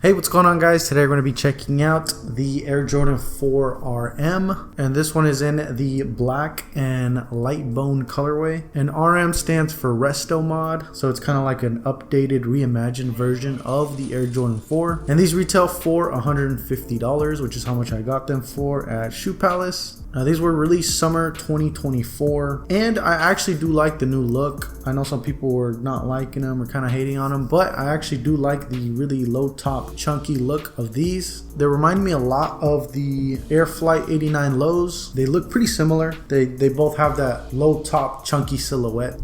Hey, what's going on, guys? Today we're going to be checking out the Air Jordan 4 RM, and this one is in the black and light bone colorway. And RM stands for Resto Mod, so it's kind of like an updated, reimagined version of the Air Jordan 4. And these retail for $150, which is how much I got them for at Shoe Palace. These were released summer 2024, and I actually do like the new look. I know some people were not liking them or kind of hating on them, but I actually do like the really low top chunky look of these. They remind me a lot of the Air Flight 89 lows. They look pretty similar. They both have that low top chunky silhouette.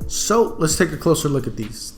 So let's take a closer look at these.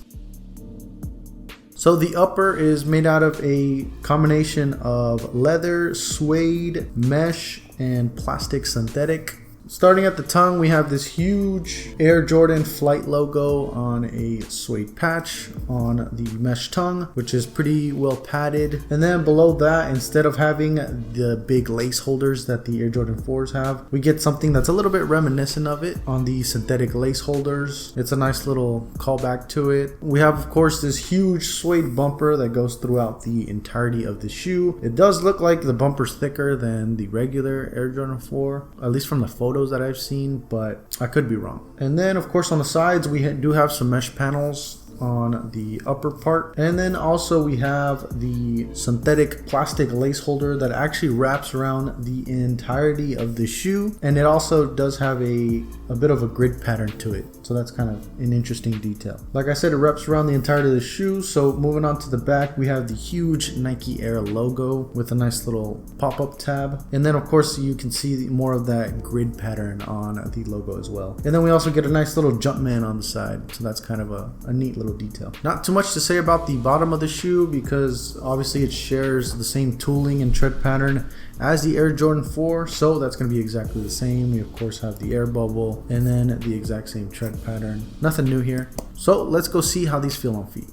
So the upper is made out of a combination of leather, suede, mesh, and plastic synthetic. Starting at the tongue, we have this huge Air Jordan Flight logo on a suede patch on the mesh tongue, which is pretty well padded. And then below that, instead of having the big lace holders that the Air Jordan 4s have, we get something that's a little bit reminiscent of it on the synthetic lace holders. It's a nice little callback to it. We have, of course, this huge suede bumper that goes throughout the entirety of the shoe. It does look like the bumper's thicker than the regular Air Jordan 4, at least from the photos that I've seen, but I could be wrong. And then, of course, on the sides we do have some mesh panels on the upper part, and then also we have the synthetic plastic lace holder that actually wraps around the entirety of the shoe, and it also does have a bit of a grid pattern to it, so that's kind of an interesting detail. Like I said, it wraps around the entirety of the shoe. So moving on to the back, we have the huge Nike Air logo with a nice little pop-up tab, and then of course you can see more of that grid pattern on the logo as well. And then we also get a nice little Jumpman on the side, so that's kind of a neat little detail. Not too much to say about the bottom of the shoe because obviously it shares the same tooling and tread pattern as the Air Jordan 4, so that's going to be exactly the same. We of course have the air bubble and then the exact same tread pattern. Nothing new here. So let's go see how these feel on feet.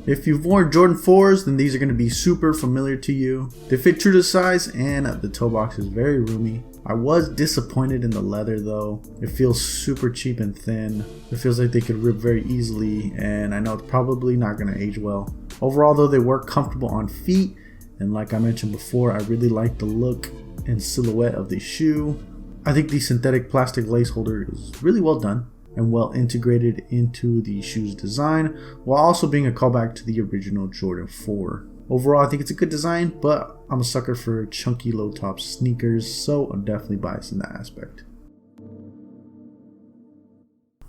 If you've worn Jordan 4s, then these are going to be super familiar to you. They fit true to size, and the toe box is very roomy. I was disappointed in the leather though. It feels super cheap and thin. It feels like they could rip very easily, and I know it's probably not going to age well. Overall though, they were comfortable on feet, and like I mentioned before, I really like the look and silhouette of the shoe. I think the synthetic plastic lace holder is really well done and well integrated into the shoe's design, while also being a callback to the original Jordan 4. Overall, I think it's a good design, but I'm a sucker for chunky low top sneakers, so I'm definitely biased in that aspect.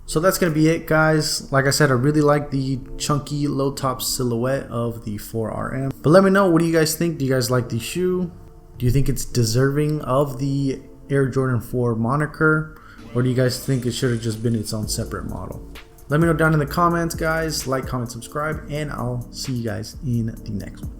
So that's going to be it, guys. Like I said, I really like the chunky low top silhouette of the 4RM. But let me know, what do you guys think? Do you guys like the shoe? Do you think it's deserving of the Air Jordan 4 moniker? Or do you guys think it should have just been its own separate model? Let me know down in the comments, guys. Like, comment, subscribe, and I'll see you guys in the next one.